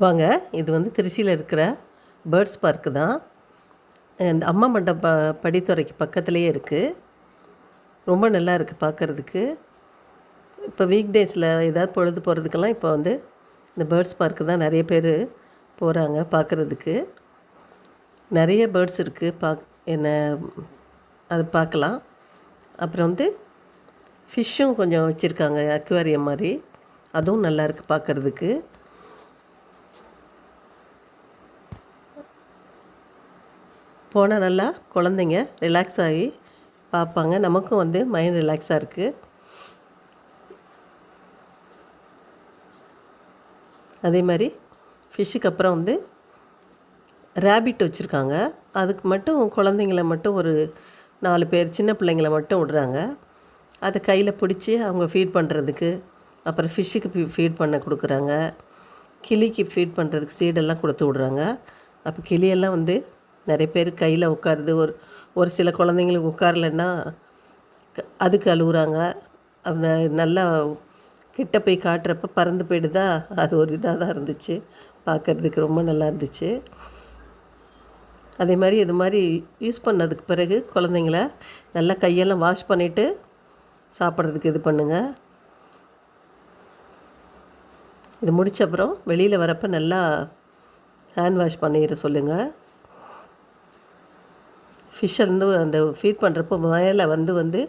வாங்க, இது வந்து திருச்சியில் இருக்கிற பேர்ட்ஸ் பார்க்கு தான். இந்த அம்மா மண்டப படித்துறைக்கு பக்கத்துலேயே இருக்குது. ரொம்ப நல்லா இருக்குது பார்க்குறதுக்கு. இப்போ வீக் டேஸில் ஏதாவது பொழுது போகிறதுக்கெல்லாம் இப்போ வந்து இந்த பேர்ட்ஸ் பார்க்கு தான் நிறைய பேர் போகிறாங்க பார்க்குறதுக்கு. நிறைய பேர்ட்ஸ் இருக்குது, என்ன அது பார்க்கலாம். அப்புறம் வந்து ஃபிஷ்ஷும் கொஞ்சம் வச்சுருக்காங்க, அக்வேரியம் மாதிரி. அதுவும் நல்லா இருக்குது பார்க்குறதுக்கு. போனால் நல்லா குழந்தைங்க ரிலாக்ஸ் ஆகி பார்ப்பாங்க. நமக்கும் வந்து மைண்ட் ரிலாக்ஸாக இருக்குது. அதே மாதிரி ஃபிஷ்ஷுக்கு அப்புறம் வந்து ரேபிட் வச்சுருக்காங்க. அதுக்கு மட்டும் குழந்தைங்கள மட்டும் ஒரு 4 பேர் சின்ன பிள்ளைங்கள மட்டும் விடுறாங்க. அதை கையில் பிடிச்சி அவங்க ஃபீட் பண்ணுறதுக்கு, அப்புறம் ஃபிஷ்ஷுக்கு ஃபீட் பண்ண கொடுக்குறாங்க. கிளிக்கு ஃபீட் பண்ணுறதுக்கு சீடெல்லாம் கொடுத்து விட்றாங்க. அப்போ கிளியெல்லாம் வந்து நிறைய பேர் கையில் உட்காருது. ஒரு சில குழந்தைங்களுக்கு உட்காரலன்னா அதுக்கு அழுகுறாங்க. நல்லா கிட்ட போய் காட்டுறப்ப பறந்து போயிடுதா, அது ஒரு இதாக தான் இருந்துச்சு பார்க்குறதுக்கு, ரொம்ப நல்லா இருந்துச்சு. அதே மாதிரி இது மாதிரி யூஸ் பண்ணதுக்கு பிறகு குழந்தைங்கள நல்லா கையெல்லாம் வாஷ் பண்ணிவிட்டு சாப்பிட்றதுக்கு இது பண்ணுங்கள். இது முடித்த அப்புறம் வெளியில் வரப்போ நல்லா ஹேண்ட் வாஷ் பண்ணிட சொல்லுங்கள். ஃபிஷ்ஷை வந்து அந்த ஃபீட் பண்ணுறப்போ மேலே வந்து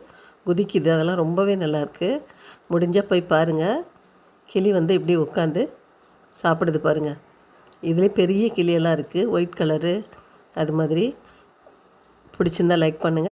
குதிக்குது. அதெல்லாம் ரொம்பவே நல்லாயிருக்கு. முடிஞ்சால் போய் பாருங்கள். கிளி வந்து இப்படி உட்காந்து சாப்பிடுது பாருங்கள். இதுலேயே பெரிய கிளியெல்லாம் இருக்குது, ஒயிட் கலரு. அது மாதிரி பிடிச்சிருந்தா லைக் பண்ணுங்கள்.